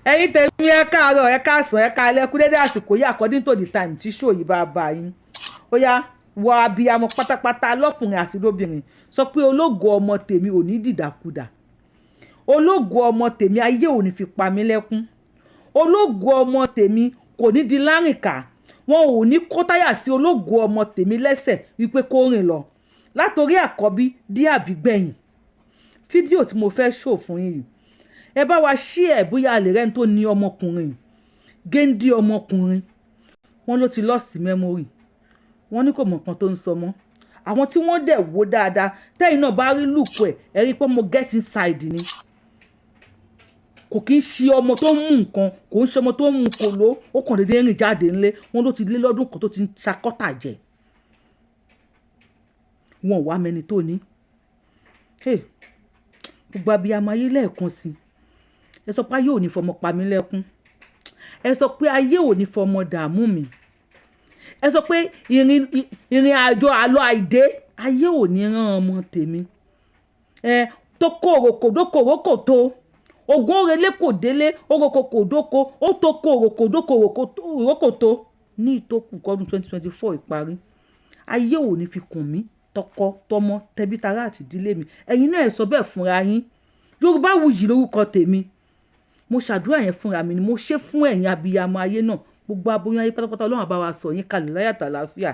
ẹ̀yin tèmi ẹ káàárọ̀ ẹ káàsán ẹ káalẹ́ kú dédé àsìkò yìí according to the time tí show yìí bá bá yín ó yá wọ abiyamọ pátápátá lọ́kùnrin àti lóbìnrin sọ pé ológo ọmọ tèmi ò ní dìdàkudà ológo ọmọ tèmi ayé ò ní fi pa mí lẹ́kún ológo ọmọ tèmi kò ní di lárìnkà wọn ò ní kó táyà sí ológo ọmọ tèmi lẹ́sẹ̀ wípé kó rìn lọ látòrí àkọ́bí dí àbígbẹ̀yìn fídíò tí mo fẹ́ show fún yín ẹ bá wa share bóyá àlè rẹ̀ ń tó ní ọmọkùnrin géńdé ọmọkùnrin wọn ló ti lost memory wọn ní kò mọ̀ nǹkan tó ń sọ mọ́ àwọn tí wọ́n dẹ̀ wò dáadáa tẹ́yìn náà bá rí lùkù ẹ̀ rí pé mo get inside ni kò kí ń ṣe ọmọ tó ń mú nǹkan kò ń ṣe ọmọ tó ń mú kòló ó kàn déédéé rìn jáde ńlé wọn ló ti lé lọ́dún kan tó ti ń ṣakọ́tà jẹ wọn ò wá mẹni tó ní gbogbo abiyamọ ayé lẹ́ẹ̀kan sí ẹ sọ pé ayé ò ní fọmọ pa mí lẹ́kún ẹ sọ pé ayé ò ní fọmọ dààmú mi ẹ sọ pé ìrìn àjò àlọ àìdé ayé ò ní rán ọmọ tèmi tó kòròkò dókòrókò tó ogún òrèlé kò délé òròkò kò dóko ó tó kòròkò dókòrókò tó ní ìtókù kọdún 2024 ìparí ayé ò ní fi kùn mí tọkọ tọmọ tẹbí tará àti ìdílé mi ẹ̀yin náà ẹ sọ bẹ́ẹ̀ fúnra yín Yorùbáwùyí lórúkọ tèmi mo ṣàdúrà yẹn fúnra mi ni mo ṣe fún ẹ̀yin abiyamọ ayé náà gbogbo aboyún ayé pátápátá Ọlọ́run bá wa sọ yín kalẹ̀ láyà tàlàáfíà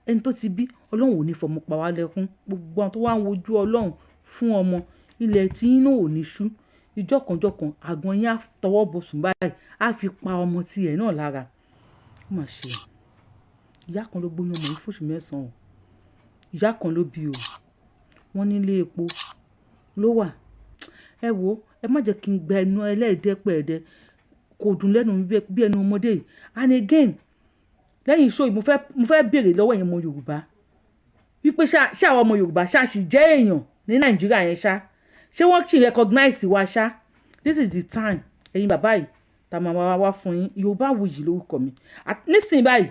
ẹni tó ti bí Ọlọ́run ò ní fọmọ pa wá lẹ́kún gbogbo àwọn tó wá ń wojú Ọlọ́run fún ọmọ ilẹ̀ tí yín náà ò ní ṣú ìjọkànjọkàn àgbọn yín á tọwọ́ bọ̀ sùn báyìí á fi pa ọmọ tiẹ̀ náà lára ó mà ṣe ìyá kan ló gbóyún ọmọ yìí fóṣù mẹ́sàn-án ìyá kan ló bí o wọ́n nílé epo ló wà ẹ wo ẹ má jẹ́ kí n gba ẹnu ẹlẹ́ẹ̀dẹ́pẹ̀ẹ́dẹ́ kò dùn lẹ́nu bí ẹnu ọmọdé yìí and again lẹ́yìn iṣó yìí mo fẹ́ béèrè lọ́wọ́ ẹ̀yin ọmọ Yorùbá wípé ṣé àwọn ọmọ Yorùbá ṣá sì jẹ́ èèyàn ní Nàìjíríà yẹn ṣá ṣé wọ́n kì í recognize wa ṣá this is the time ẹ̀yin bàbá yìí tá a máa wá fún yín Yorùbáwùyí lórúkọ mi nísìnyí báyìí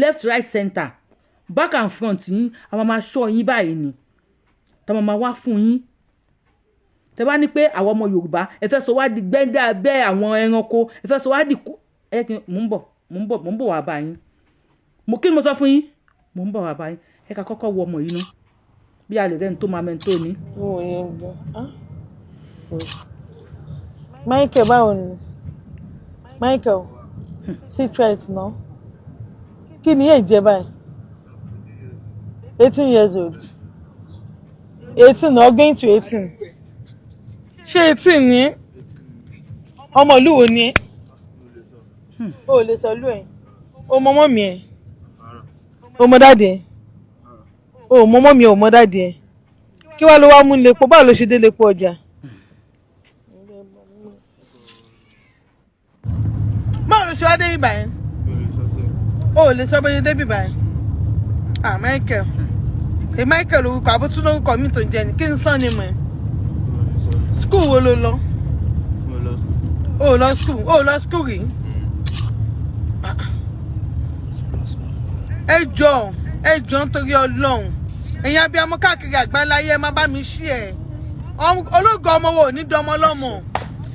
left right center back and front yín a máa ṣọ́ yín báyìí ni tá a máa wá fún yín tẹ bá ní pé àwọn ọmọ Yorùbá ẹ fẹ́ sọ wá di gbẹ́ndé abẹ́ àwọn ẹranko ẹ fẹ́ sọ wá di mò ń bọ̀ wá bá yín kí ni mo sọ fún yín mò ń bọ̀ wá bá yín ẹ ká kọ́kọ́ wọ ọmọ yìí ná bí a lè rẹ́ni tó máa mẹ́ni tó ní. Michael báwo ni Michael secret náà kí ni èjì ẹ báyìí 18 years old 18 náà going to 18 ṣé 18 ni ọmọ ìlú wo ni o lè sọ ìlú ẹ o mọ mọ́ mi ẹ o mọ dáàdì ẹ o mọ mọ́ mi ẹ o mọ dáàdì ẹ kí wàá ló wá mú lépo báwo ló ṣe dé lépo ọjà. báwo ló ṣe wá dé ibà yẹn o lè sọ bóyá dé ibà yẹn Michael Michael orúkọ àbótú lórúkọ mi tó ń jẹ ni kí n sọ ni mọ ẹ school wo ló lọ o lọ school rí ẹ jọ̀ọ́ nítorí Ọlọ́run ẹ̀yin abiyamọ káàkiri àgbáláyé má bá mi ṣí ẹ ológo ọmọ wo ní dọmọ lọ́mọ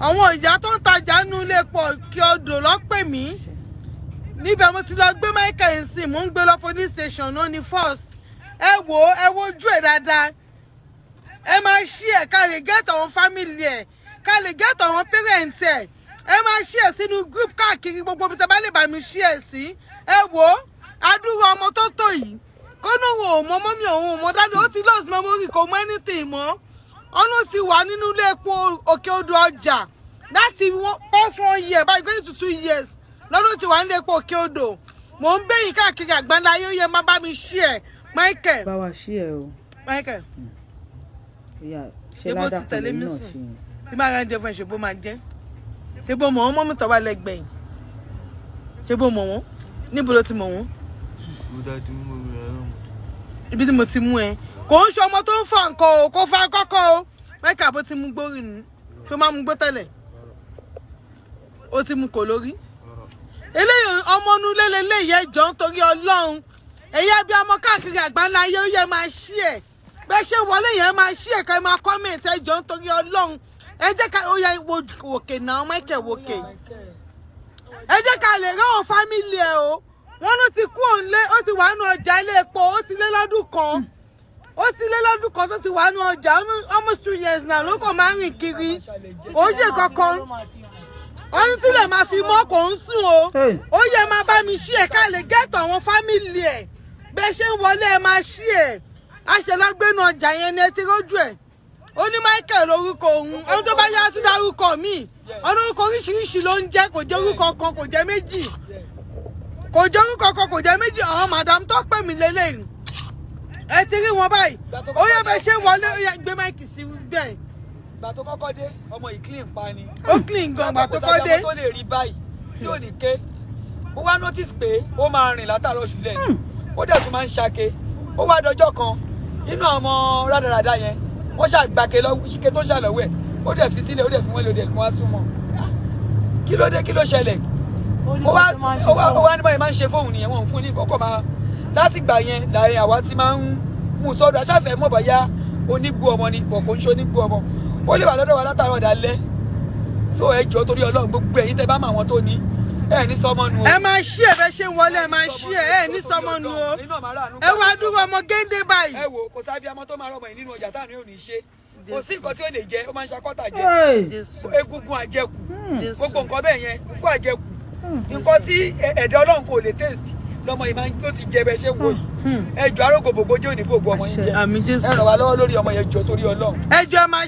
àwọn ìyá tó ń tajà nínú ilé pọ̀ kí odò lọ́pẹ̀ mí níbẹ̀ mo ti lọ gbé Michael sí mò ń gbé lọ police station náà ní first ẹ wojú ẹ dáadáa ẹ máa ṣí ẹ ká lè get àwọn family ẹ ká lè get àwọn parents ẹ máa ṣí ẹ sínú group káàkiri gbogbo ibi tẹ́ bá lè bá mi ṣí ẹ sí ẹ wò adúrú ọmọ tó tó yìí kó ní òun ò mọ mọ́mí òun ò mọ dáadé ó ti lost memory kò mọ anything mọ́ ọ̀nà ti wà nínú ilé epo òkè odò ọjà láti past 1 year báyìí going to 2 years lọ́dún ti wà nílé epo òkè odò mò ń bẹ̀yìn káàkiri àgbáńlá ayé ó yẹ má bá mi ṣí ẹ Michael. bá wa ṣí ẹ o. Michael. ṣé bó ti tẹ̀lé mi sùn tí bá ara ń jẹ fún ẹ ṣe bó máa jẹ ṣé bó mọ̀ wọ́n mọ́ mi tọ́ wá lẹ́gbẹ̀ẹ́ ṣé bó mọ̀ wọ́n níbo ló ti mọ̀ wọ́n. ibi tí mo ti mú ẹ kò ń ṣe ọmọ tó ń fa nǹkan o kò fa kọ́kọ́ o Michael bó ti mú gbórí ni ṣé ó máa mú gbó tẹ́lẹ̀ ó ti mú kò lórí eléyìí ọmọ inú lélẹ́lẹ́ yẹ jọ nítorí Ọlọ́run ẹ̀yà bí ọmọ káàkiri àgbáńlá ayé ó yẹ máa ṣí ẹ̀ bẹ́ẹ̀ ṣe wọlé yẹn máa ṣí ẹ̀ ká máa comment ẹ jọ nítorí Ọlọ́run ẹ jẹ́ ká ó yá wòkè náà Michael wòkè ẹ jẹ́ ká lè ráwọn fámìlì ẹ o wọ́n ló ti kú òǹlé ó ti wà nù ọjà ilé epo ó ti lé lọ́dún kan tó ti wà nù ọjà almost 2 years now ló kàn máa ń rìn kiri kò ń ṣe kankan wọ́n ní sílẹ̀ máa fi mọ́ kò ń sùn o ó yẹ máa bá mi ṣí ẹ̀ ká lè gẹ́tọ̀ àwọn fámìlì ẹ̀ bẹ́ẹ̀ ṣe ń wọlé ẹ máa ṣí ẹ̀ àṣẹlágbénu ọjà yẹn ni ẹ ti rójú ẹ̀ ó ní Michael lórúkọ òun ọdún tó bá yá tún dárúkọ míì ọdún orúkọ oríṣiríṣi ló ń jẹ́ kò jẹ́ orúkọ kan kò jẹ́ méjì kò jẹ́ orúkọ kan kò jẹ́ méjì àwọn madam tó pè mí lélẹ́yìn ẹ ti rí wọn báyìí ó yẹ bẹ́ẹ̀ ṣe wọlé ó yẹ gbé máìkì sí bẹ́ẹ̀. gbà tó kọ́kọ́ dé ọmọ yìí clean pa ni. ó clean gan gbà tó kọ́ dé. tó lè rí báyìí tí ò ní ké ó wá notice pé ó máa rìn látàárọ̀ ṣùlẹ̀ ni ó dẹ̀ tún máa ń ṣake ó wá dọjọ́ kan inú ọmọ rádaràda yẹn wọ́n ṣàgbàke ike tó ṣàlọ́wọ́ ẹ̀ ó dẹ̀ fi sílẹ̀ ó dẹ̀ fi wọ́n lè dẹ̀ mú wá súnmọ́ kí ló dé kí ló ṣẹlẹ̀ ó wá ní báyìí máa ń ṣe fóun nìyẹn wọn ò fún ní kọ́kọ́ máa láti gbà yẹn láàrin àwa ti máa ń mú sọ́dọ̀ aṣáfẹ́ mọ̀ bọ́yá onígbó ọmọ ni bọ̀ kò ń ṣe onígbó ọmọ ó lè wà lọ́dọ̀ wa látàrọ̀ dalẹ́ so ẹ jọ̀ọ́ torí Ọlọ́run gbogbo ẹ̀yin tẹ́ bá mọ àwọn tó ní ẹ ní sọmọ nu o. ẹ máa ṣí ẹ bẹ ṣe ń wọlé ẹ máa ṣí ẹ ní sọmọ nu o ẹ wá dúró ọmọ géńdé báyìí. ẹ wo kò sábì ọmọ tó máa rọmọ yìí nínú ọjà táwọn yóò ní ṣe kò sí nǹkan tí ó lè jẹ ó máa ń ṣakọ́tà jẹ egungun àjẹkù gbogbo nǹkan bẹ́ẹ̀ yẹn fún àjẹkù nǹkan tí ẹ̀dá Ọlọ́run kò lè taste lọmọ yìí máa ń tó ti jẹ bẹ ṣe wò yìí ẹjọ arógo gbogbo jẹ òní gbogbo ọmọ yín jẹ ẹ ràn wá lọ́wọ́ lórí ọmọ yẹn jọ torí Ọlọ́run. ẹjọ ẹ máa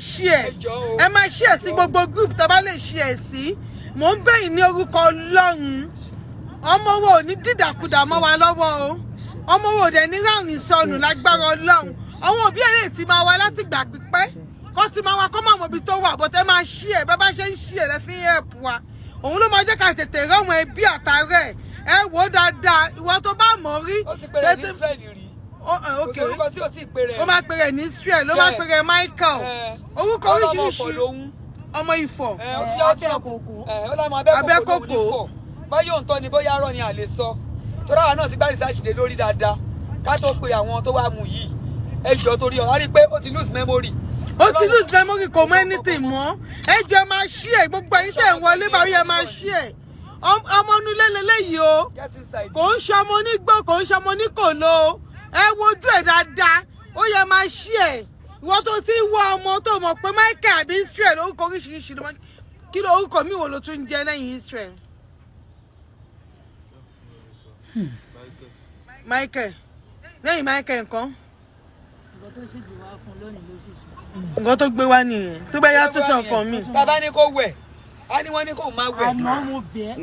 ṣí ẹ sí gbogbo group tó bá lè ṣí ẹ sí mò ń bẹ̀yìn ní orúkọ Ọlọ́run ọmọ wo ò ní dídàkudà mọ́ wa lọ́wọ́ o ọmọ wo ò dẹ̀ ní ráàrin sọnù lágbára Ọlọ́run àwọn òbí ẹ̀ lè ti máa wá láti gbà pípẹ́ kó ti máa wá kó máa mọ ibi tó wà bọ́tẹ́ máa ṣí ẹ bẹ́ẹ̀ bá ṣe ń ṣí ẹ lẹ́fí ẹ̀pù wa òun ló máa jẹ́ ká tètè rọ́mọ ẹbí àtàrẹ́ ẹ wò dáadáa ìwọ tó bá mọ̀ rí. ó ti pèrè ní Israel rí. ok orúkọ tí ó ti pèrè. ó máa pèrè ní Israel ló máa pèrè Michael orúkọ oríṣiríṣi ọmọ Ifọ̀. abẹ́kòkò báyọ̀ ń tọ́ ni bóyá arọ́ ni à lè sọ torí àwọn náà ti gbá research lé lórí dáadáa ká tó pe àwọn tó wá mú yìí ẹ jọ̀ọ́ torí ọ á rí i pé ó ti lose memory. ó ti lose memory kò mọ anything mọ́ ẹ jọ̀ọ́ máa ṣí ẹ gbogbo ẹ̀yin tẹ̀ ń wọlé báyìí ẹ máa ṣí ẹ ọmọ inú lélẹ́yìí o kò ń ṣe ọmọ onígbò kò ń ṣe ọmọ oníkòló ẹ wojú ẹ dáadáa ó yẹ máa ṣí ẹ ìwọ tó ti ń wọ ọmọ tó mọ̀ pé Michael àbí Israel orúkọ oríṣiríṣi ló máa kí ló orúkọ mi wo ló tún jẹ́ lẹ́yìn Israel. Michael lẹ́yìn Michael nǹkan. nǹkan tó gbé wá nìyẹn tó bá yá tó sọ nǹkan mi. bàbá ní kó wẹ̀ a ní wọ́n ní kó máa wẹ̀. àná mo bẹ̀.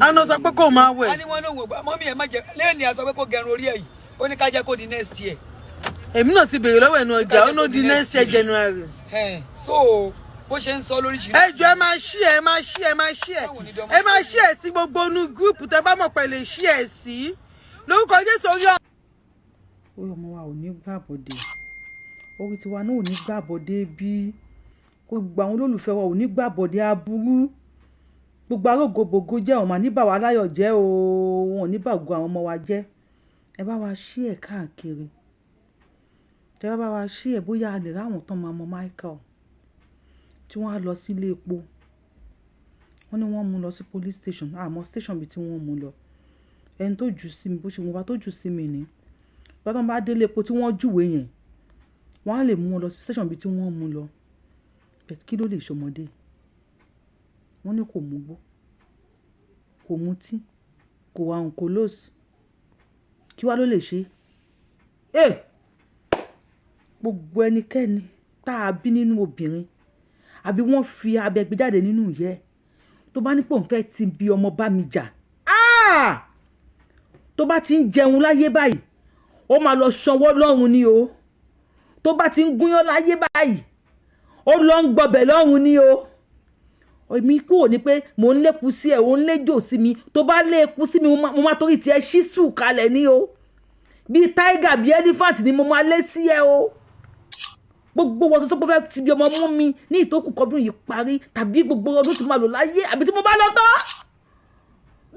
àná sọ pé kó máa wẹ̀. a ní wọ́n ló wò gbà mọ́mí ẹ̀ má jẹ lẹ́yìn a sọ pé kó gẹrun orí ẹ̀ yìí ó ní ká jẹ́ kó di next year. èmi náà ti béèrè lọ́wọ́ ẹnu ọjà ó ní ó di next year January. so bó ṣe ń sọ lóríṣiríṣi. ẹ jọ̀ọ́ ẹ máa ṣí ẹ máa ṣí ẹ máa ṣí ẹ ẹ máa ṣí ẹ sí gbogbo inú gúrùpù tẹ bá mọ̀ pé lè ṣí ẹ sí lórúkọ Jésù orí ọ. orí ọmọ wa ò ní gbàbọdè orí tiwa náà ò ní gbàbọdè bí gbogbo àwọn olólùfẹ́ wa ò ní gbàbọdè aburú gbogbo arógbogbògo jẹ́ ọ̀ma níbà wá láyọ̀ jẹ́ o wọn ò ní bà gbogbo àwọn ọmọ wa jẹ́ ẹ bá wa ṣí ẹ káàkiri ẹ bá wa ṣí ẹ bóyá a lè ráwọn tán máa mọ Michael tí wọ́n á lọ sí ilé epo wọ́n ní wọ́n mú lọ sí police station àmọ́ station bíi tí wọ́n mú lọ ẹni tó jù sí mi bó ṣe mo bá tó jù sí mi ní bọ́tọ̀ bá délé epo tí wọ́n júwèé yẹn wọ́n á lè mú wọn lọ sí station bíi tí wọ́n mú lọ bẹ́ẹ̀ kí ló lè ṣọmọdé wọ́n ní kò mugbó kò mutí kò wà òǹkò lóòsì kí wá ló lè ṣe gbogbo ẹnikẹ́ni tá a bí nínú obìnrin àbí wọ́n fi abẹ gbé jáde nínú ìyẹ́ tó bá ní pò ń fẹ́ ti bí ọmọ bá mi jà tó bá ti ń jẹun láyé báyìí ó máa lọ sanwó lọ́run ni o tó bá ti ń gúnyán láyé báyìí ó lọ ń gbọbẹ̀ lọ́run ni o èmi kúrò ní pé mò ń lékun sí ẹ ò ń léjò sí mi tó bá lékun sí mi mo máa torí tiẹ̀ ṣíṣù kalẹ̀ ni o bíi tiger bíi elephant ni mo máa lé sí ẹ o gbogbo wọn tó sọ pé fẹ́ ti bí ọmọ mú mi ní ìtókù kọdún yìí parí tàbí gbogbo ọdún tí máa lò láyé àbí tí mo bá lọ tán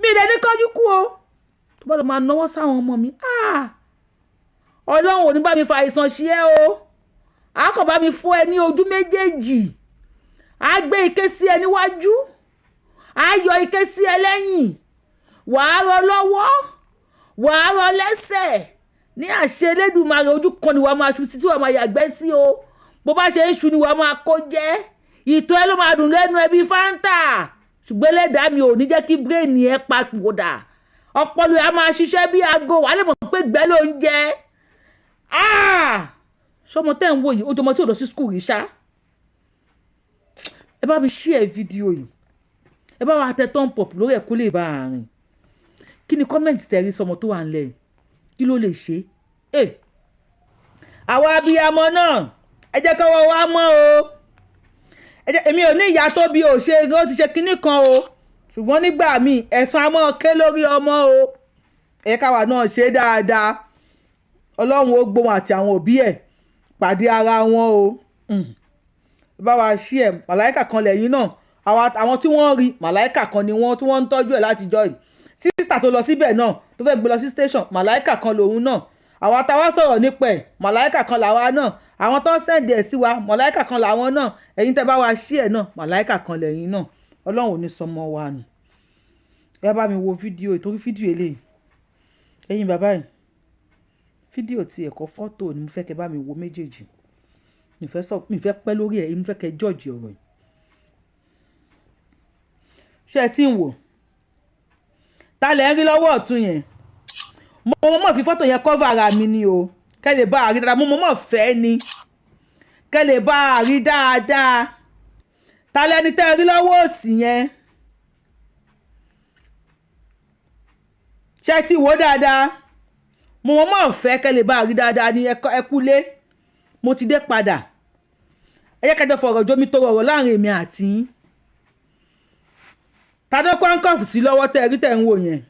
bí ilẹ̀ ní kánjú kú o tó bá lọ máa náwó sáwọn ọmọ mi Ọlọ́run ò ní bá mi fa àìsàn ṣe ẹ́ o àkọ́ bá mi fọ́ ẹ ní ojú méjèèjì á gbé ike sí ẹ níwájú, á yọ ike sí ẹ lẹ́yìn, wàá rọ lọ́wọ́, wàá rọ lẹ́sẹ̀. Ní àṣẹ Elédùmarè ojú kan ni wàá máa ṣu sí tí wàá máa yàgbẹ́ sí o. Bó bá ṣe ń ṣu ni wàá máa kó jẹ́. Ìtọ́ ẹ ló máa dùn lẹ́nu ẹ bí Fanta. Ṣùgbọ́n Ẹlẹ́dàá mi ò ní jẹ́ kí brain ẹ papòdà. Ọpọlọ ẹ á máa ṣiṣẹ́ bí aago, wàá lè mọ̀ pé gbẹ́ ló ń jẹ. Ṣọmọ tẹ́ ń wò yìí, ó jọmọ tí ò lọ sí school rí ṣá. Ẹ bá mi share fídíò yìí. Ẹ bá wa tẹ thumb up lórí ẹ̀ kó lè bá a rìn. Kí ni comment tẹ̀rí sọmọ tó wà ńlẹ̀ yìí? Kí ló lè ṣe? Àwa abiyamọ náà, ẹ jẹ́ kọ́wọ́ wa mọ́ o. Èmi ò ní ìyá tó bí ò ṣe ó ti ṣe kinní kan o. Ṣùgbọ́n nígbà míì ẹ̀san a máa ké lórí ọmọ o. Ẹ káwa náà ṣe dáadáa. Ọlọ́run ó gbóhùn àti àwọn òbí ẹ̀ pàdé ara wọn o. Bá wa ṣí ẹ̀, màláìkà kan lẹ́yìn náà. Àwọn tí wọ́n rí màláìkà kan ni wọ́n tí wọ́n ń tọ́jú ẹ̀ láti jọ yìí. Sísítà tó lọ síbẹ̀ náà tó fẹ́ gbé lọ sí station màláìkà kan lòun náà. Àwa táwa sọ̀rọ̀ nípa ẹ̀ màláìkà kan làwa náà. Àwọn tó ń sẹ́ǹdì ẹ̀ sí wa màláìkà kan làwọn náà. Ẹ̀yin tẹ́ bá wa ṣí ẹ̀ náà màláìkà kan lẹ́yìn náà. Ọlọ́run ò ní sọmọ wa nù. Ẹ bá mi wo fídíò ìtorí fídíò eléyìí. Ẹ̀yin bàbá yìí, fídíò ti ẹ̀kọ́ fọ́tò ni mo fẹ́ kẹ́ bá mi wo méjèèjì. Mi fẹ́ pẹ́ lórí ẹ̀, mo fẹ́ kẹ́ jọ́ọ̀jì ọ̀rọ̀ yìí. Ṣé ẹ ti ń wò? Ta lẹ̀ ń rí lọ́wọ́ ọ̀tún yẹn? Mo mọ̀ fi fọ́tò yẹn cover ara mi ni o. Kẹ́ lè bá a rí dáadáa, mo mọ̀ fẹ́ ni. Kẹ́ lè bá a rí dáadáa. Ta lẹni tẹ́ rí lọ́wọ́ òsì yẹn? Ṣé ti wò dáadáa? Mo mọ̀ fẹ́ kẹ́ lè bá a rí dáadáa ní ẹ kúlé. Mo ti dé padà. Ẹ jẹ́ kẹ́jọ fọ̀rọ̀ jómi tó rọrọ̀ láàrin èmi àti yín. Ta ló kó handcuff sí lọ́wọ́ tẹ́ rí tẹ́ ń wò yẹn?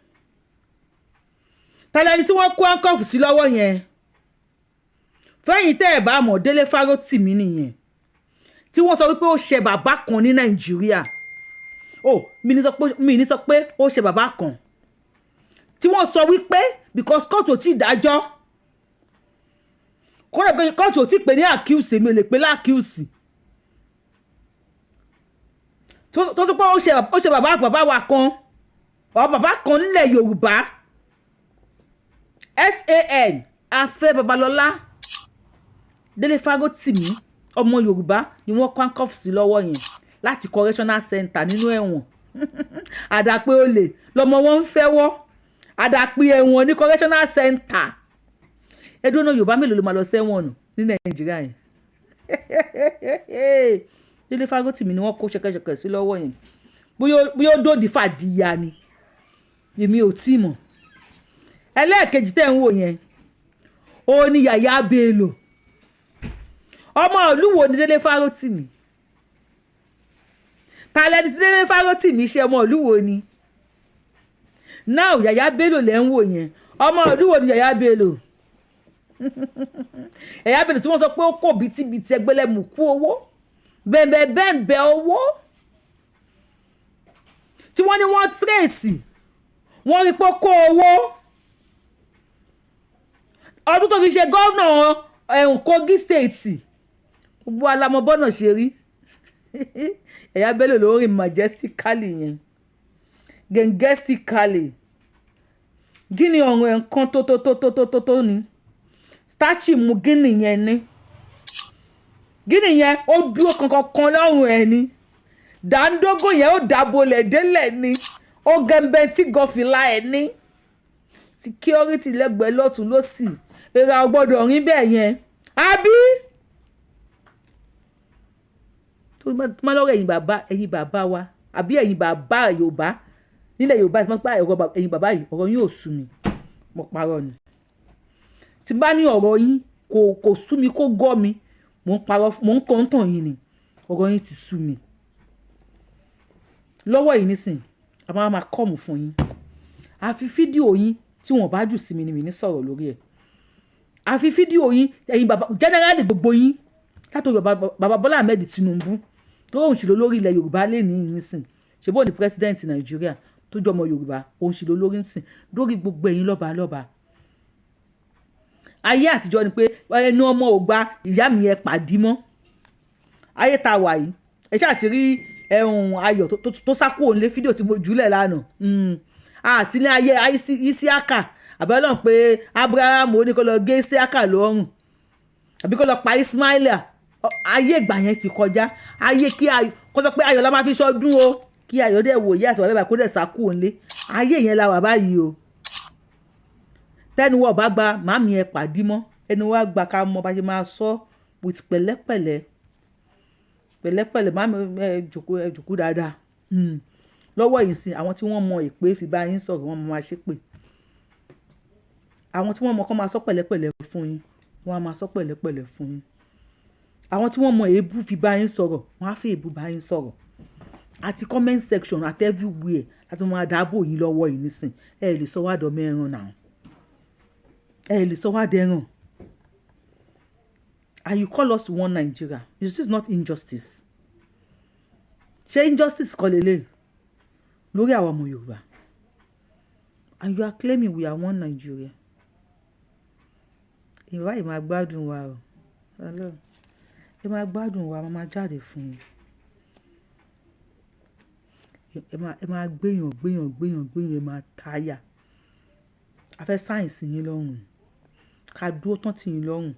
Ta lẹni tí wọ́n kó handcuff sí lọ́wọ́ yẹn? Fẹ́yìn tẹ́ ẹ̀ bá mọ̀ Délé Fárótìmí nìyẹn. Tí wọ́n sọ wípé ó ṣe bàbá kan ní Nàìjíríà. Mi ní sọ pé ó ṣe bàbá kan. Tí wọ́n sọ wípé because kóòtù ò tí ì dájọ́. Kóòtù ò tí ì pè ní accuse, mi ò lè pè láccuse. Tó sọ pé ó ṣe bàbá wa kan. Ọ̀ bàbá kan nílẹ̀ Yorùbá. SAN Afẹ́ Babalọ́lá Délé Fárótìmí ọmọ Yorùbá ni wọ́n kó handcuff sí lọ́wọ́ yẹn láti correctional center nínú ẹ̀wọ̀n. Àdàpé olè lọmọ wọn ń fẹ́wọ́. Àdàpé ẹ̀wọ̀n ní correctional center. Ẹdún náà Yorùbá mélòó ló máa lọ sẹ́wọ̀n nù ní Nàìjíríà yẹn? Délé Fárótìmí ni wọ́n kó ṣẹ̀kẹ̀ṣẹ̀kẹ̀ sí lọ́wọ́ yẹn. Bóyá ó dòdì fàdíyà ni èmi ò tí mọ̀. Ẹlẹ́ẹ̀kejì tẹ́ ń wò yẹn ó ní Yàyà Bello. Ọmọ ìlú wo ni Délé Fárótìmí? Ta lẹni tí Délé Fárótìmí ṣe ọmọ ìlú wo ni? Now Yàyà Bello lẹ́ ń wò yẹn. Ọmọ ìlú wo ni Yàyà Bello? Yàyà Bello tí wọ́n sọ pé ó kò bìtìbìtì ẹgbẹ́lẹ́mùkú owó. Bẹ́ẹ̀ owó. Tí wọ́n ní wọ́n tírèsì. Wọ́n rí pé ó kó owó. Ọdún tó fi ṣe gómìnà Kogi State. Gbogbo alamọ bọ́nà ṣe rí. Yàyà Bello ló rìn majestically yẹn. Gengestically. Gíní ọ̀run ẹ̀ nǹkan tó ni. Statue mu gíní yẹn ni. Gíní yẹn ó dúró kankan lọ́rùn ẹ̀ ni. Dàńdógó yẹn ó dàbolẹ̀ délẹ̀ ni. Ó gẹ̀mbẹ́ tí gọ́fìlà ẹ̀ ní. Security lẹ́gbẹ̀ẹ́ lọ́tún lósì. Èrà ọgbọ́dọ̀ rìn bẹ́ẹ̀ yẹn. Àbí? Tó máa lọ́rọ̀ ẹ̀yin bàbá wa. Àbí ẹ̀yin bàbá Yorùbá. Nílẹ̀ Yorùbá tí wọ́n pa ẹ̀yin bàbá yìí ọ̀rọ̀ yín ò sú mi. Mo parọ́ ni. Tí bá ní ọ̀rọ̀ yín kò sú mi kó gọ́ mi. Mo ń kọ́ ń tàn yín ni. Ọ̀rọ̀ yín ti sú mi. Lọ́wọ́ yìí nísìn a máa kọ́ọ̀mù fún yín. Àfi fídíò yín tí wọ́n bá jù sí mi ni mi ní sọ̀rọ̀ lórí ẹ̀. Àfi fídíò yín ẹ̀yin bàbá generally gbogbo yín látọ̀rọ̀ bàbá Bọ́lá Ahmed Tinubu tó òun ṣì lọ lórí ilẹ̀ Yorùbá lé ní nísìn. Ṣé bó ni president Nàìjíríà tó jọ ọmọ Yorùbá òun ṣì lọ lórí nísìn lórí gbogbo ẹ̀yin lọ́ba. Ayé àtijọ́ ni pé ẹnu ọmọ ò gba ìyá mi ẹ pàdí mọ́. Ayé tá wà yìí ẹ ṣáà ti rí ayọ̀ tó sá kúrò nílé fídíò tí mo jùlẹ̀ lánàá àti ní ayé Isiaka àbẹ́lọ́n pé Abraham ó ní kó lọ gé Isiaka lọ́rùn àbí kó lọ pa Ismaila ayé ìgbà yẹn ti kọjá ayé kí ayọ̀ kó sọ pé ayọ̀ la máa fi ṣọdún o kí ayọ̀ dẹ̀ wò yí àti wàbẹ́bà kó dẹ̀ sá kúrò nílé ayé yẹn la wà báyìí o tẹ́nu wọ́n bá gba màmí ẹ pàdí mọ́ ẹnu wá gba ká mọ bá ṣe máa sọ with pẹ̀lẹ́pẹ̀lẹ́ màmí ẹ jòkó dáadáa lọ́wọ́ yìí sí àwọn tí wọ́n mọ èpè fi bá yín sọ̀rọ̀ wọ́n máa ṣépè àwọn tí wọ́n mọ kọ́ máa sọ pẹ̀lẹ́pẹ̀lẹ́ fún yín wọ́n á máa sọ pẹ̀lẹ́pẹ̀lẹ́ fún yín àwọn tí wọ́n mọ èébú fi bá yín sọ̀rọ̀ wọ́n á fi èébú bá yín sọ̀rọ̀ àti comment section àti everywhere láti máa dáàbò yín lọ́wọ́ yìí nísìn ẹ lè sọ wá dọ̀mọ ẹran náà ẹ lè sọ wá dẹran and you call us one Nigeria this is not injustice ṣé injustice kọ́ lélẹ̀ lórí àwọn ọmọ Yorùbá and you are claiming we are one Nigeria ìwà yìí máa gbádùn wa o ẹ máa gbádùn wa máa jáde fún yín ẹ máa gbéyàn ẹ máa táyà a fẹ́ sáyẹ̀nsì yín lọ́rùn ká dúró tán tì yín lọ́rùn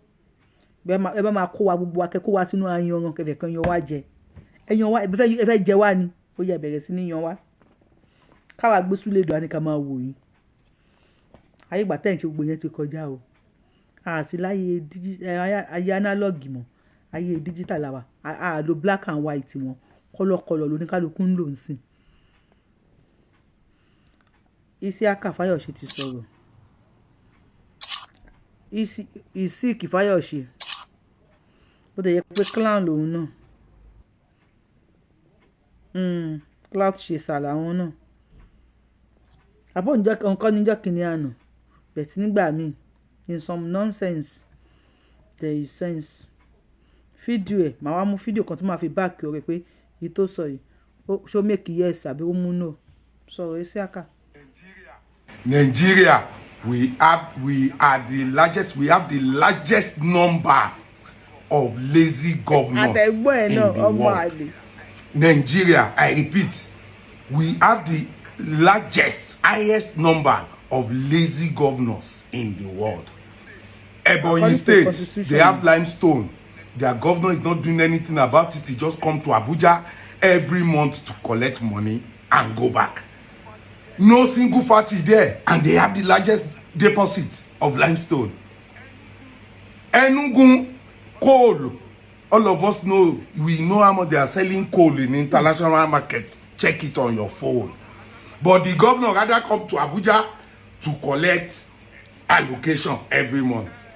ẹ bá máa kó wa gbogbo akẹ́kọ̀ọ́ wa sínú ayanran kẹfẹ́ kan yan wá jẹ ẹyan wá ẹ fẹ́ jẹ wá ni ó yẹ bẹ̀rẹ̀ sí ní yan wá káwa gbé súlẹ̀ dùn á ní ká máa wò yín ayé ìgbà tẹ́yìn tí gbogbo yẹn ti kọjá o àti láyé ayé análọ́ọ̀gì mọ́ ayé digital làwà àlò black and white wọn kọ́lọ́kọ́lọ́ lóníkálukú ń lò ń sìn. Isiaka Fáyọ̀ṣe ti sọ̀rọ̀ Isiki Fáyọ̀ṣe bó ti yẹ pé clown lòun náà cloud chaser làwọn náà àbọ̀ nǹkan níjọ́ kìíní àná bẹ̀tí nígbà míì in some nonsense there is sense fídíò ẹ̀ màá wá mú fídíò kan tí màá fi báàkì ọ̀rẹ́ pé èyí tó sọ yìí ṣó make yes àbí ó mú no sọ̀rọ̀ Isiaka. Nigeria, we have the largest number of lazy governors in the world. Nigeria, I repeat, we have the highest number of lazy governors in the world. Ebonyi State, they have limestone. Their governor is not doing anything about it. He just come to Abuja every month to collect money and go back. No single factory there, and they have the largest deposit of limestone. Enugu coal, all of us know, we know how much they are selling coal in international markets. Check it on your phone. But the governor rather come to Abuja to collect allocation every month.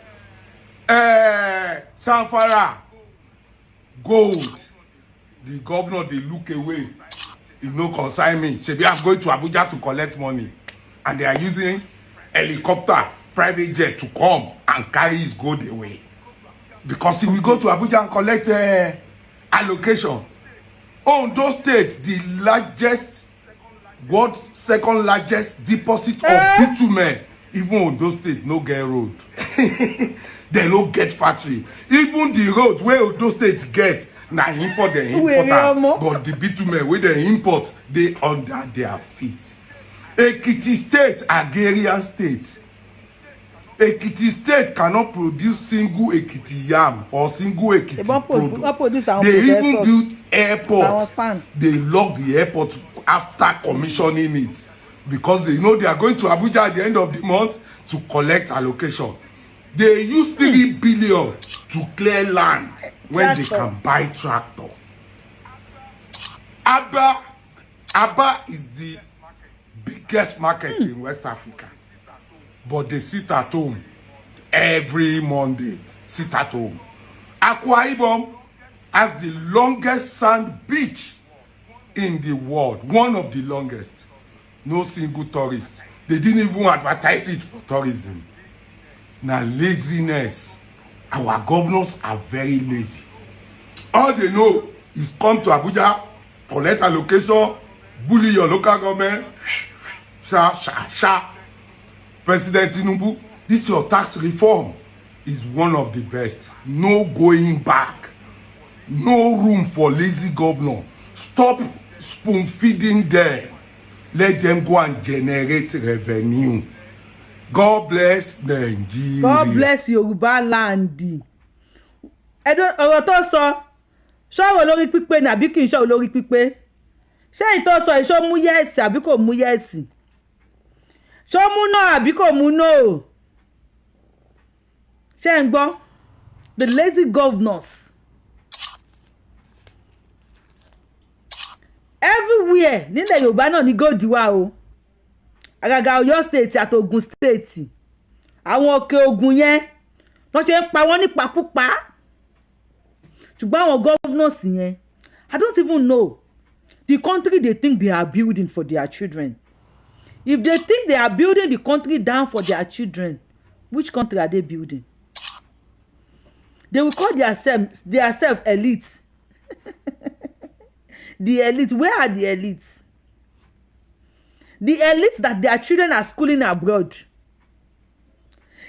Sanfara, gold, the governor, they look away. You know, consign me. Shebi, I'm going to Abuja to collect money. And they are using helicopter, private jet to come and carry his gold away. Because if we go to Abuja and collect allocation, Ondo State, the largest, world second largest deposit of bitumen, even Ondo State, no get road. They no get factory. Even the road where Ondo State get, na import dem import am, but the bitumen wey dem import dey under their feet. Ekiti State, agrarian state. Ekiti State cannot produce single Ekiti yam or single Ekiti product. They even build airport. They lock the airport after commissioning it because they know they are going to Abuja at the end of the month to collect allocation. They use 3 billion to clear land when they can buy tractor. Aba is the biggest market in West Africa. But they sit at home every Monday. Sit at home. Akwa Ibom has the longest sand beach in the world. One of the longest. No single tourist. They didn't even advertise it for tourism. Now laziness. Our governors are very lazy. All they know is come to Abuja, collect allocation, bully your local government, President Tinubu, this your tax reform is one of the best. No going back. No room for lazy governor. Stop spoon feeding them. Let them go and generate revenue. God bless Nigeria. God bless Yoruba land. Ọ̀rọ̀ tó sọ ṣọ́rọ̀ lórí pípé ni àbí kì í ṣọ́rọ̀ lórí pípé? Ṣé ìtọ́ sọ ìṣó mú yẹ́sì àbí kò mú yẹ́sì? Ṣó mú náà àbí kò mú náà? Ṣé ń gbọ́? The lazy governors. Everywhere nílẹ̀ Yorùbá náà ní góòdì wà o. Àgàgà Ọ̀yọ́ state àti Ògùn state. Àwọn òkè Ògùn yẹn wọ́n ṣe ń pa wọ́n nípakúpa. Ṣùgbọ́n àwọn governors yẹn, I don't even know the country they think they are building for their children. If they think they are building the country down for their children, which country are they building? They will call themselves elites. The elites, where are the elites? The elites that their children are schooling abroad.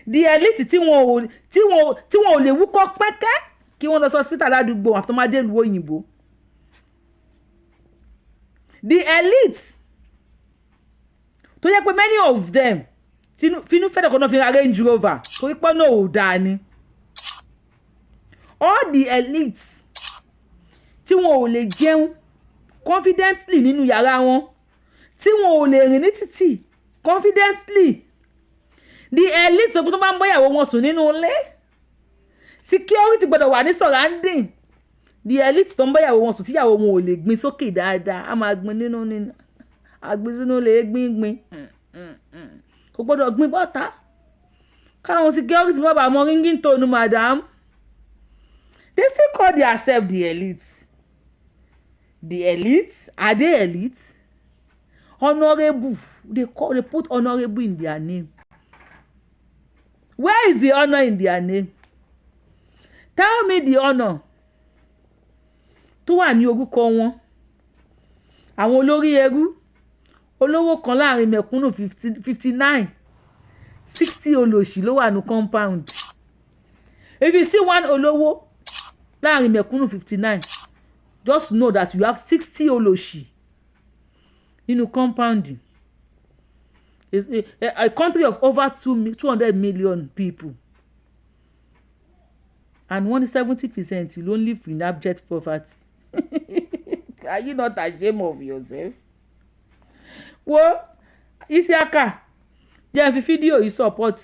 The elites tí wọ́n ò lè wúkọ́ pẹ́kẹ́ kí wọ́n lọ sí hospital ládùúgbò àfitọ́mádé ìlú òyìnbó. The elites tó yẹ pé many of them finú fẹ́dọ̀ kan náà fi ra Range Rover torí pé náà ò dáa ni. All the elites tí wọn ò lè jẹun confidently nínú yàrá wọn, tí wọn ò lè rìn ní títì confidently. The elites tó bá ń bọ́yàwó wọn sùn nínú ilé, security gbọ́dọ̀ wà ní surrounding. The elites tó ń bọ́yàwó wọn sùn tíyàwó wọn ò lè gbin sókè dáadáa, a máa gbin nínú àgbin sínú ilé gbin kò gbọ́dọ̀ gbin bọ́ta káwọn security bá bàa mọ ringing tone madam. They still call themselves the elites. The elites, are they elites? Honorable, they put honorable in their name. Where is the honor in their name? Tell me the honor tó wà ní orúkọ wọn. Àwọn olórí ẹrú, olówó kan láàrin mẹ̀kúnnù 59, 60 olòṣì ló wà ní compound. If you see one olówó láàrin mẹ̀kúnnù 59, just know that you have 60 olòṣì nínú compound. It's a country of over 200 million people. And 70% will only live in abject poverty. Are you not ashamed of yourself? Wo Isiaka, jẹ́ fi fídíò yìí support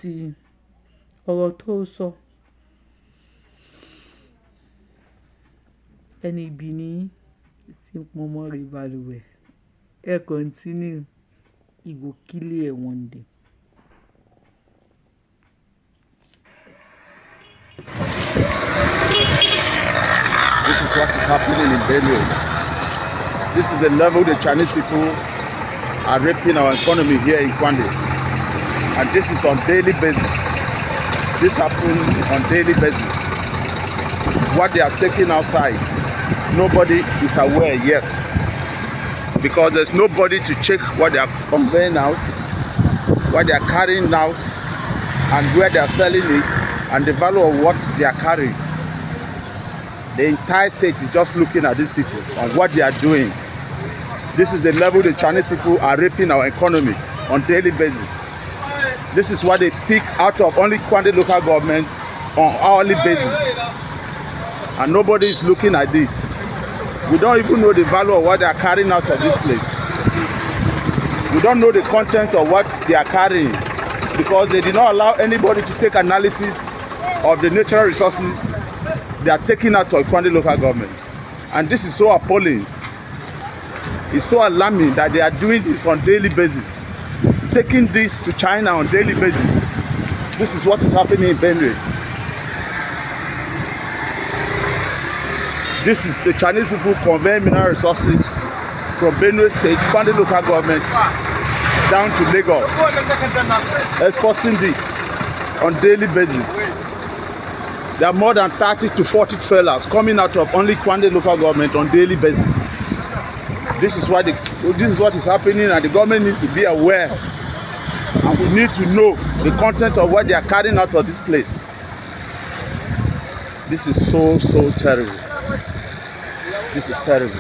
ọ̀rọ̀ tó sọ. Ẹni ibi ní tí mo mọ̀ rí balùwẹ̀. Continue. It will kill you one day. This is what is happening in Benue. This is the level the Chinese people are raping our economy here in Kwande. And this is on daily basis. This happens on daily basis. What they are taking outside, nobody is aware yet. Because there's nobody to check what they are conveying out, what they are carrying out, and where they are selling it, and the value of what they are carrying. The entire state is just looking at these people and what they are doing. This is the level the Chinese people are raping our economy on daily basis. This is what they pick out of only Kwande local government on hourly basis. And nobody is looking at this. We don't even know the value of what they are carrying out of this place. We don't know the content of what they are carrying because they did not allow anybody to take analysis of the natural resources they are taking out of Kwande local government. And this is so appalling. It's so alarming that they are doing this on daily basis. Taking this to China on daily basis. This is what is happening in Benue. This is the Chinese people conveying mineral resources from Benue State, Kwande local government, down to Lagos, exporting this on daily basis. There are more than 30 to 40 trailers coming out of only Kwande local government on daily basis. This is what is happening, and the government needs to be aware, and we need to know the content of what they are carrying out of this place. This is so terrible. This is terrible.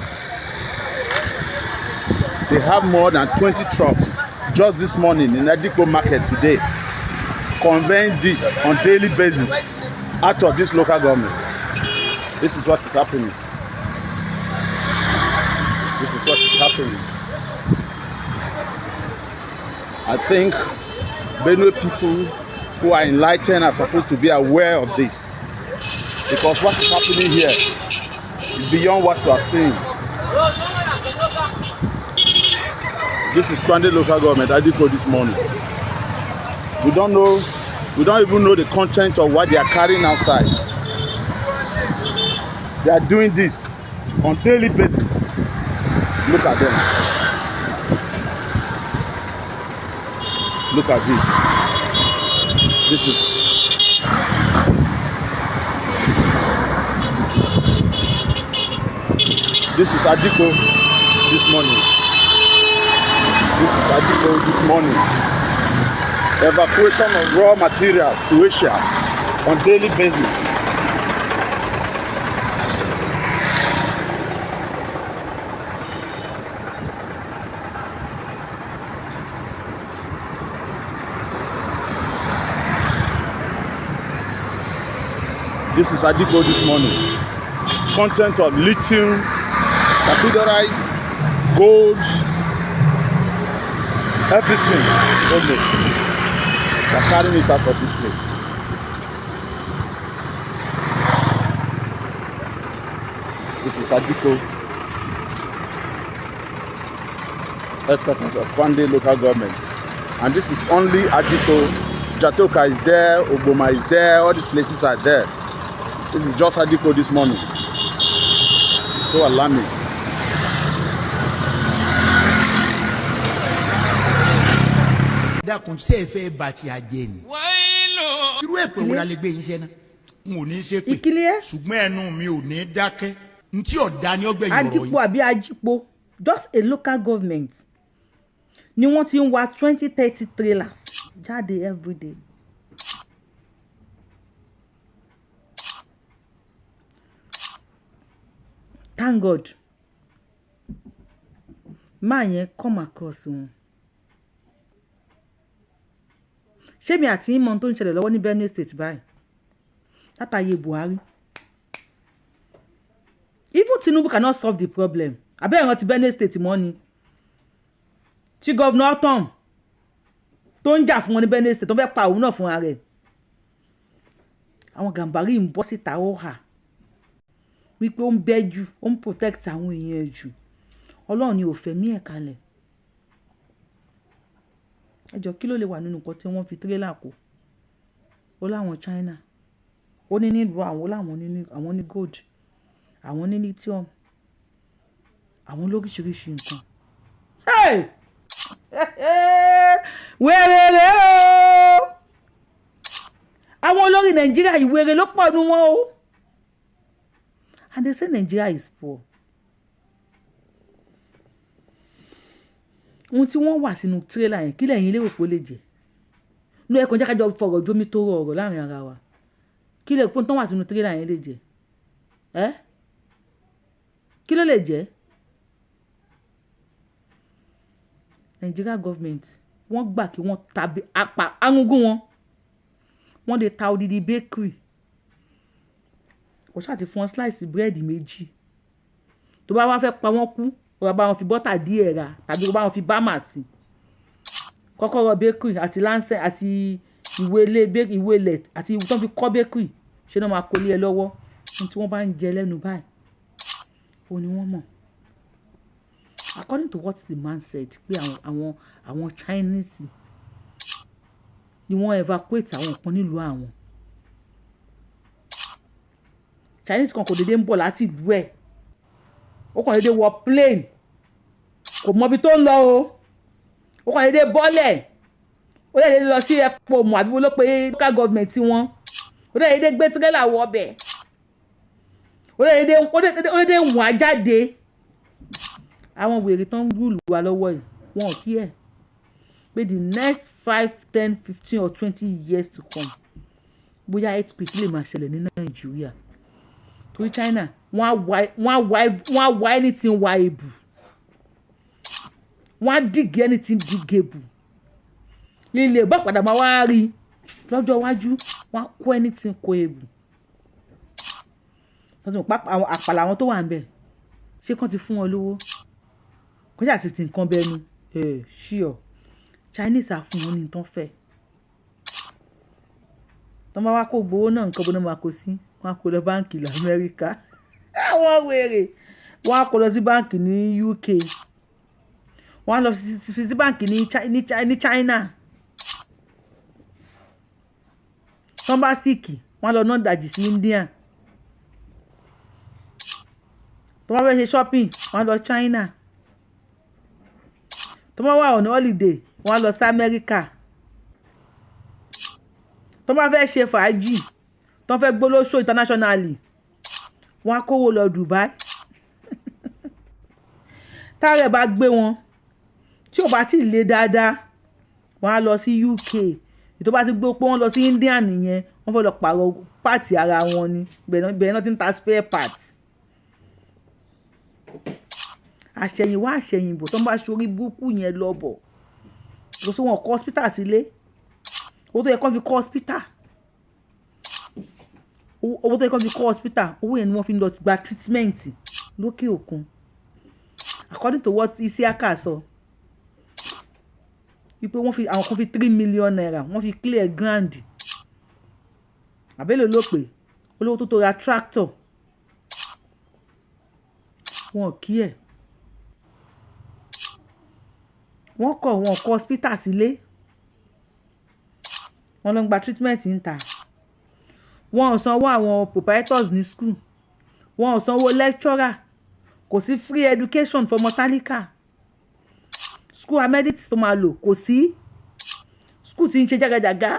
They have more than 20 trucks just this morning in Adiko market today, conveying this on daily basis out of this local government. This is what is happening. This is what is happening. I think Benue people who are enlightened are supposed to be aware of this, because what is happening here is beyond what we are seeing. This is Kwande local government, Adiko this morning. We don't even know the content of what they are carrying outside. They are doing this on daily basis. Look at them. Look at this. This is Adiko this morning. This is Adiko this morning. Evacuation of raw materials to Asia on daily basis. This is Adiko this morning. Content of lithium, capillarites, gold, everything. They're carrying it out of this place. This is Adiko, headquarters of Kwande local government. And this is only Adiko. Jatoka is there, Oboma is there, all these places are there. This is just Adiko this morning. It's so alarming. Dákun ṣe é fẹ́ bá ti àjẹ́ ni. Irú èpè wo la lè gbé yín ṣe náà? N ò ní ṣe pé. Ṣùgbọ́n ẹnu mi ò ní dákẹ́. N tí ọ̀dà ni ó gbẹ̀yìn ọ̀rọ̀ yìí. Adípò àbí Ajípò, just a local government ni wọ́n ti ń wa 20-30 trailers jáde everyday. Thank God. Man yẹn come across wọn. Ṣé mi àti ìmọ̀ tó ń ṣẹlẹ̀ lọ́wọ́ ní Benue State báyìí? Látàyè Buhari. Even Tinubu cannot solve the problem. Abẹ́ ìran ti Benue State mọ́ ni. Tí Governor Tom tó ń jà fún wọn ní Benue State tó fẹ́ pa òun náà fún ara rẹ̀. Àwọn Gàmbàrí ń bọ́ síta ó hà. Wípé ó ń bẹ́jú, ó ń protect àwọn èèyàn jù. Ọlọ́run ni ò fẹ̀mí ẹ̀ kalẹ̀. Ẹjọ́ kí ló lè wà nínú nǹkan tí wọ́n fi tírélà kó? Ó láwọn China. Ó ní nílùú àwọn ní gold. Àwọn ní lithium. Àwọn lóríṣiríṣi nǹkan. Hey! Wèrè o! Àwọn olórí Nàìjíríà yìí wèrè ló pọ̀ nù wọn o. And they say Nigeria is poor. Ohun tí wọ́n wà sínú tírélà yẹn kí lẹ́yìn lérò pé ó lè jẹ́. Inú ẹ̀kan jẹ́ ká jọ fọ̀rọ̀ jómi tó rọ ọ̀rọ̀ láàrin ara wa. Kí lè pọ́n tán wà sínú tírélà yẹn lè jẹ́? Kí ló lè jẹ́? Nigeria government wọ́n gbà kí wọ́n tàbí arúgún wọn. Wọ́n lè ta odidi bakery. Kò ṣáà ti fún wọn slice búrẹ́dì méjì. Tó bá wá fẹ́ pa wọ́n kú, ó bá wọn fi bọ́tà díẹ̀ rà tàbí ó bá wọn fi bámà sí. Kọ́kọ́rọ́ bakery àti láńsẹ̀ àti ìwé ilẹ̀ àti ìwé tó ń fi kọ́ bakery ṣé náà máa kó lé ẹ lọ́wọ́. Ohun tí wọ́n bá ń jẹ lẹ́nu báyìí, ó ní wọ́n mọ̀. According to what the man said, pé àwọn Chinese ni wọ́n evacuate àwọn kan nílùú àwọn. Chinese kan kò dédé ń bọ̀ láti ìlú ẹ̀. Ó kàn dédé wọ plane. Kò mọ ibi tó ń lọ o. Ó kàn dédé bọ́lẹ̀. Ó dédé lọ sí ẹ̀pọ̀ mọ̀ àbí ló pé local government wọn. Ó dédé gbé tírélà wọ ọbẹ̀. Ó dédé wọ́n á jáde. Àwọn wèrè tán ń rúlù wa lọ́wọ́ yìí wọn ò kí ẹ̀. Pé the next 5, 10, 15 or 20 years to come, bóyá earthquake lè máa ṣẹlẹ̀ ní Nàìjíríà. torí China wọ́n á wá anything wáìbù, wọ́n á dìgì anything dìgèbù. Ilé bá padà máa wá rí lọ́jọ́ iwájú, wọ́n á kó anything kó ebù. Tọ́jú àwọn àpàlà àwọn tó wà ń bẹ̀ ṣé kán ti fún wọn lówó kọjá sí ti nǹkan bẹnu ṣíọ Chinese á fún wọn ní tán fẹ́. Tọ́ bá wá kó gbowó náà nǹkan bọ́ná máa kó sí, wọ́n á kó lọ báǹkì lọ Amẹ́ríkà. Àwọn wèrè wọ́n á kó lọ sí báǹkì ní UK, wọ́n á lọ sí báǹkì ní China. Tọ́ bá síìkì wọ́n á lọ náà dàjì sí India. Tọ́ bá fẹ́ ṣe shopping wọ́n á lọ China. Tọ́ bá wà on holiday wọ́n á lọ sí Amẹ́ríkà. Tọ́ bá fẹ́ ṣe fàájì tọ́ fẹ́ gbólóṣó internationally wọ́n á kówó lọ Dubai. Táàrẹ̀ bá gbé wọn tí ò bá tí ì le dáadáa wọ́n á lọ sí UK. Tó bá ti gbé pé wọ́n lọ sí India nìyẹn wọ́n fẹ́ lọ pààrọ̀ pààtì ara wọn ni, bẹ̀rẹ̀ náà ti ń ta spare parts. Àṣẹ̀yìnwá àṣẹ̀yìnbọ̀ tó ń bá ṣorí burúkú yẹn lọ bọ̀ lọ sí wọn kọ́ hospital sílé, owó tó yẹ kó fi kọ́ hospital, owó tó yẹ kó fi kọ́ hospital, owó yẹn ni wọ́n fi lọ gba treatment lókè òkun. According to what Isiaka sọ wípé wọ́n fi àwọn kan fi 3 million naira wọ́n fi clear grand. Àbẹ́lẹ̀ ló pè olówó tó ra tractor wọn kí ẹ̀. Wọ́n kọ́ hospital sílé, wọ́n lọ gba treatment ń ta. Wọ́n ò sanwó àwọn proprietors ní school, wọ́n ò sanwó lecturer, kò sí free education for mọ̀tálíkà. School amenities tó máa lò kò sí. School ti ń ṣe jágajàga,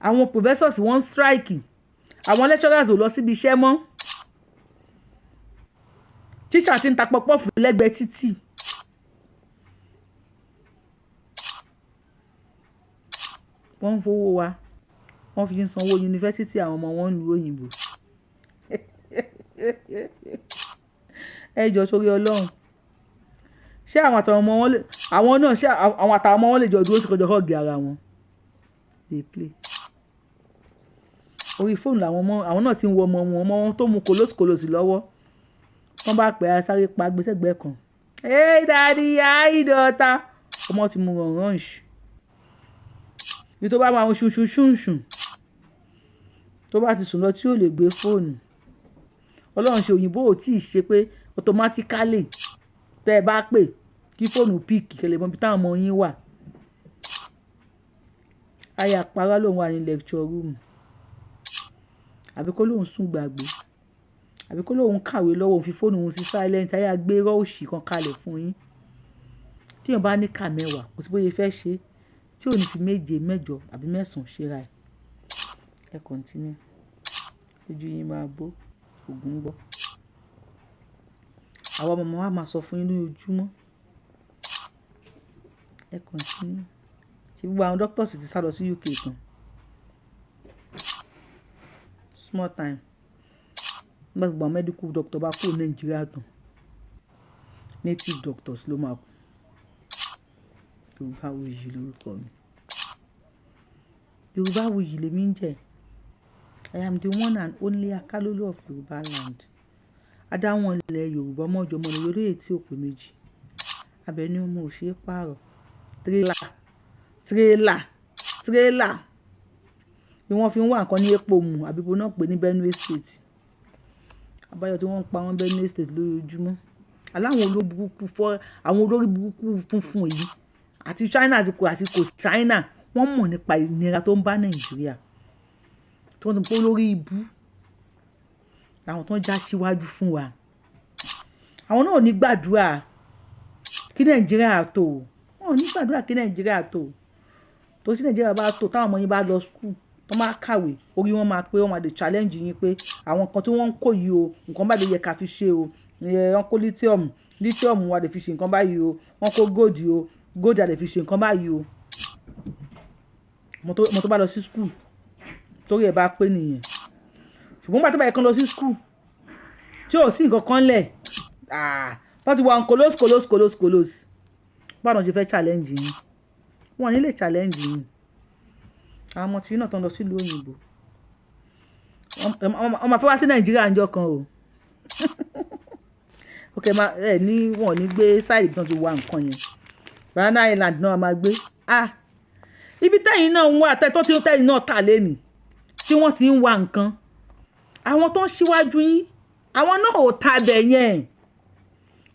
àwọn professors wọ́n strike, àwọn lecturers ò lọ síbi iṣẹ́ mọ́. Teacher ti ń ta pọpọ́ọ̀fù lẹ́gbẹ̀ẹ́ títì. Wọ́n ń fowó wa wọ́n fi ń sanwó yunifásítì àwọn ọmọ wọn lu òyìnbó. Ẹ jọ sórí Ọlọ́run, ṣé àwọn àtàwọn ọmọ wọn lè àwọn náà ṣé àwọn àtàwọn ọmọ wọn lè jọ dúró sí kọjọ hug ara wọn? They play. Orí fóònù làwọn ọmọ àwọn náà ti ń wo ọmọ wọn tó mu kòlósì lọ́wọ́. Wọ́n bá pè á sáré pa gbèsègbè kan. Hey daddy, hi daughter. Ọmọ ti mu rànrànṣ. Ní tó bá máa ń ṣùn tó bá ti sùn lọ tí ò lè gbé fóònù. Ọlọ́run ṣe òyìnbó ò tí ì ṣe pé automatically tẹ́ ẹ bá pè kí fóònù píìkì kẹlẹ̀ mọ́ bí táwọn ọmọ yín wà. Aya àpárá lòun wà ní lecture room, àbí kó lóun sùn gbàgbé, àbí kó lóun kàwé lọ́wọ́ òun fi fóònù òun sí silent. Aya gbé rọ́ọ̀ṣì kan kalẹ̀ fún yín. Tí èèyàn bá ní ká mẹ́wàá kò sí bóyá fẹ́ ṣe tí ò ní fi 7, 8 àbí 9 ṣe ra ẹ̀. Ẹ continue. Ojú yín máa bó ògùn gbọ́. Àwọn ọmọ wa máa sọ fún yín lójoojúmọ́. Ẹ continue. Ṣé gbogbo àwọn doctors ti sá lọ sí UK tán? Small time. Nígbà tí gbogbo àwọn medical doctor bá kúrò Nàìjíríà tán, native doctors ló máa kú. Yorùbáwùyí lórúkọ mi. Yorùbáwùyí lèmi ń jẹ́. I am the one and only Akalolu of Yoruba land. Adáwọn ilẹ̀ Yorùbá mọ́jọ mọ́ ní orí ètí òpè méjì. Abẹ́ni ọmọ ò ṣe é pààrọ̀. Tírélà ni wọ́n fi ń wá nǹkan ní epo mu àbíbo náà pè ní Benue State. Àbáyọ tí wọ́n ń pa wọ́n Benue State lójoojúmọ́. Aláwọn olórí burúkú funfun yìí àti China àti kò China wọ́n mọ̀ nípa ìnira tó ń bá Nàìjíríà. Tó ń pọ́ lórí ibú làwọn tó ń já síwájú fún wa. Àwọn náà ò ní gbàdúrà kí Nàìjíríà tó. Wọ́n ò ní gbàdúrà kí Nàìjíríà tó. Tó sí Nàìjíríà bá tó táwọn ọmọ yín bá lọ school tó máa kàwé orí wọn máa pé wọ́n máa lè challenge yín pé àwọn nǹkan tí wọ́n ń kó yìí o nǹkan bá lè yẹ ká fi ṣe o. Wọ́n kó lithium wa lè fi ṣe nǹkan báyìí o. Wọ́n kó gold a lè fi ṣe nǹkan báyìí o. Mo tó bá lọ sí school torí ẹ̀ bá pé nìyẹn. Ṣùgbọ́n bá tó bá yẹ kán lọ sí school tí ò sí nǹkan kan lẹ̀ wọ́n ti wà ń kolos báwọn ṣe fẹ́ challenge yín wọ́n ní lè challenge yín àwọn ọmọ tí náà tán lọ sílùú òyìnbó ọmọ fẹ́ wá sí nàìjíríà ńjọ́ kan o ok ẹ ní wọn ní gbé sáìdì tó ti wá nǹkan yẹn Banana Island náà máa gbé ibi tẹ́yìn náà ń wá tó ti tẹ́yìn náà tà lẹ́nìí tí wọ́n ti ń wá nǹkan àwọn tó ń ṣíwájú yín àwọn náà ò ta bẹ̀ yẹn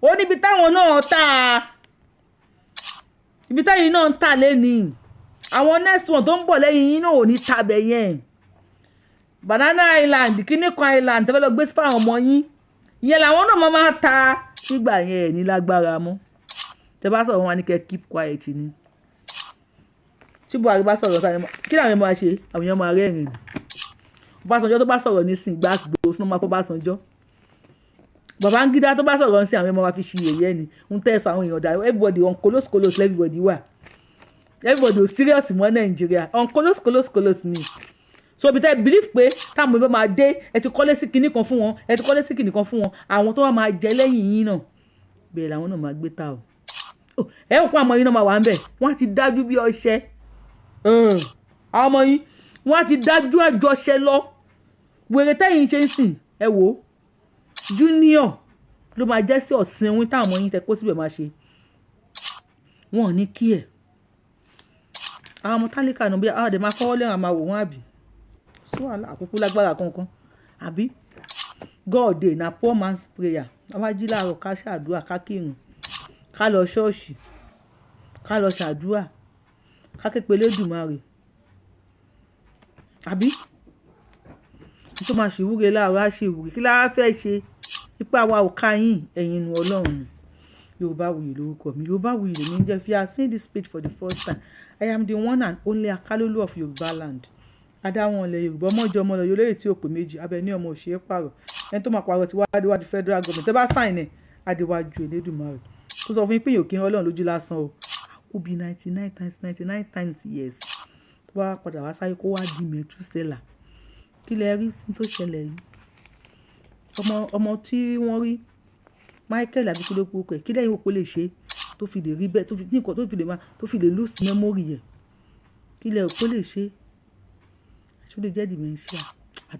ó níbi táwọn náà ta ibi tẹ́yìn náà ń tà lẹ́nìí àwọn next one tó ń bọ̀ lẹ́yìn yín náà ò ní ta bẹ̀ yẹn Banana Island kíní kan Island tẹ́fẹ́ lọ gbé sí fáwọn ọmọ yín ìyẹn làwọn náà máa ta nígbà yẹn ẹ̀ ní lágbára mọ́ tẹ́ bá sọ̀rọ̀ wọn ni kẹ́ keep quiet ni tí Buhari bá sọ̀rọ̀ sáyẹn kí làwọn máa ṣe àwọn èèyàn máa rẹ́rìn-ín Ọbásanjọ́ tó bá sọ̀rọ̀ nísìn gbàgbó sínú máa fọ́ Ọbásanjọ́ Babangida tó bá sọ̀rọ̀ nísìn àwọn èèyàn máa fi ṣe yẹ̀yẹ́ ni ń tẹ̀sọ̀ àwọn èèyàn dà everybody on kolos everybody wà everybody ò serious mọ́ Nàìjíríà on kolos ni so bí tẹ́ believe pé táwọn èèyàn máa dé ẹ ti kọ́lé sí kinní kan fún wọn ẹ ti kọ́lé sí kinní kan fún wọn àwọn tó wà máa jẹ lẹ́yìn yín náà bẹ́ẹ̀ làwọn náà máa gbé ta o ẹ ń kó àmọ́ yín náà máa wà ń bẹ̀ wọ́n ti dájú bí ọṣẹ àwọn ọmọ yín wọ́n ti dájú àjọṣe lọ wèrè tẹ́yìn ṣe ń sìn ẹ wò ó junior ló máa jẹ́ sí ọ̀sìn ohun táwọn ọmọ yín tẹ kó síbẹ̀ máa ṣe wọn ò ní kí ẹ̀ àwọn ọmọ tálíkà náà bí àwọn ọ̀dẹ̀ máa fọwọ́ lẹ́rìn àmà wò wọ́n àbí sọ àkókò lágbára kankan àbí God dey na poor man's prayer àwájí láàárọ̀ ká ṣàdúrà ká kírun ká lọ ṣọ́ọ̀ṣì ká lọ ṣàdúrà ká képe lédùmarè àbí tó máa ṣèwúre láàárọ̀ á ṣe ìwúre kí lára fẹ́ ṣe ipá wa ò ká yín ẹ̀yin nu ọlọ́run Yorùbáwùyí lórúkọ mi Yorùbáwùyí lèmi ń jẹ́ if you are seeing this page for the first time I am the one and only Akalolu of Yorùbá land adáwọn ilẹ̀ Yorùbá ọmọjọ ọmọ lọ yorùbá tí ó pè méjì abẹ ní ọmọ òṣèré pààrọ̀ ẹni tó máa pààrọ̀ tí wàá adéwájú federal government tẹ́ bá sáìn ẹ̀ adéwájú Elédùmarè tó sọ fún yín pé yòókì ọlọ́run lójú lásán o àkúbi 99 times yes tó bá padà wá sáyé kó wá di Mètúsélà kí lẹ rí sí tó ṣẹlẹ̀ yìí ọmọ tí wọ́n rí Michael abikilópo kẹ̀ kí lẹ́yìn òpó lè ṣe tó fi lè rí bẹ́ẹ̀ tó fi lè lose memory yẹ kí lẹ òpó lè ṣe ṣó lè jẹ́ dementia I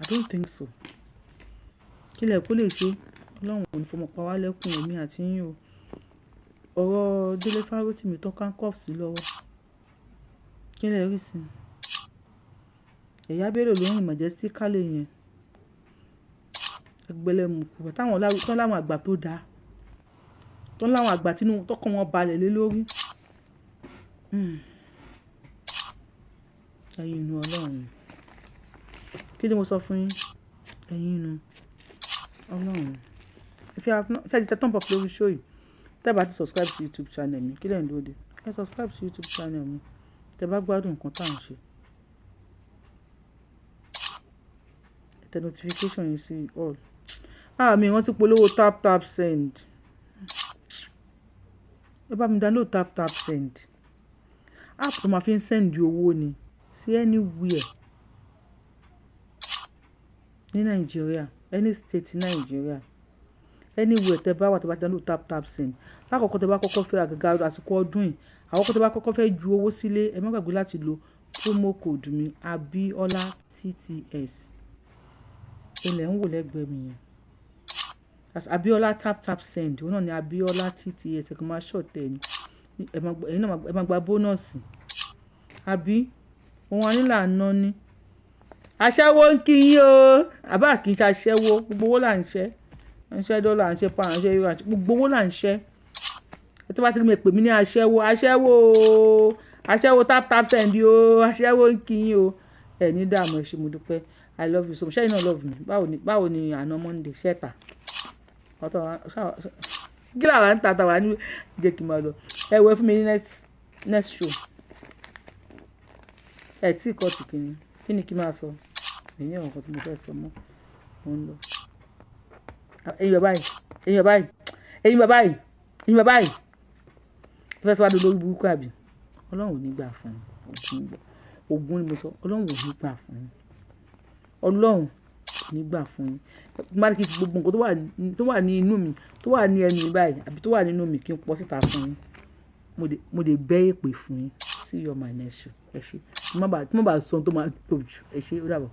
don't think so kí lẹ òpó lè ṣe ọlọ́run ò ní fọmọ pa wá lẹ́kùn èmi àti yín o ọ̀rọ̀ Délé Fárótìmí tó kánkọ́f sí lọ́wọ́ kí lẹ rí sí ẹ̀yà bẹ́rẹ̀ lóhùn majestically yẹn ẹgbẹ̀lẹ́mùkù táwọn láwọn àgbà tó dáa tó láwọn àgbà tínú tọkàn wọn balẹ̀ lé lórí ẹ̀yin inú ọlọ́run kí ni mo sọ fún yín ẹ̀yin inú ọlọ́run if you have not ṣe àti tẹ́tàn pọ̀ lórí show yìí tẹ́ bá ti subscribe sí YouTube channel mi kí lẹ́yìn lóde ẹ subscribe sí YouTube channel mi tẹ́ bá gbádùn nǹkan tá à ń ṣe tẹ notification yìí sí all mi wọ́n ti polówó tap send ẹ bá mi download tap send app tó máa fi ń send owó ni sí anywhere ní Nàìjíríà any state ní Nàìjíríà anywhere tẹ bá wà tẹ bá download tap send lákòókò tẹ bá kọ́kọ́ fẹ́ àgàgà àsìkò ọdún yìí àkọ́kọ́ tẹ bá kọ́kọ́ fẹ́ ju owó sílé ẹ má gbàgbé láti lo promo code mi Abiola TTS ilẹ̀ ń wò lẹ́gbẹ̀ẹ́ mi yẹn Abiola tap send òun náà ni Abiola TTS ẹ̀kọ́ máa ṣọ̀tẹ̀ ni ẹ̀yin náà ẹ máa gba bónọ́ọ̀sì àbí òun anílà ná ní aṣẹ́wó ń kí yín o àbá kì í ṣe aṣẹ́wó gbogbo owó là ń ṣẹ́ dọ́là ń ṣe pa à ń ṣe euro gbogbo owó là ń ṣẹ́ ẹ tó bá ti rí mi pè mí ní aṣẹ́wó tap send o aṣẹ́wó ń kí yín o ẹ̀ ní dààmú ẹ̀ ṣe mo dúpẹ́ I love you so much. Ṣé you no love me? Báwo ni àná Monday ṣẹ́ta? Kí làwọn ń tata wà ní jẹ́ kí n máa lọ. Ẹ wẹ fún mi ní next show. Ẹ tí kọ́ ti kìíní. Kí ni kí n máa sọ? Èyí ọ̀kan tí mo fẹ́ sọ mọ́. Mo ń lọ. Ẹ̀yin bàbá yìí. Ẹ fẹ́ sọ wá di olórí burúkú àbí? Ọlọ́run ò ní gbà fún un. Ògún ni mo sọ. Ọlọ́run ò ní gbà fún un. Ọlọ́run nígbà fún yín má ní kí n fi gbogbo nǹkan tó wà ní inú mi tó wà ní ẹnu mi báyìí àbí tó wà nínú mi kí n pọ̀ síta fún yín mo lè bẹ́ èpè fún yín see you on my next show ẹ ṣé tí mo bá sọ ohun tó máa tó jù ẹ ṣé ó dàbọ̀.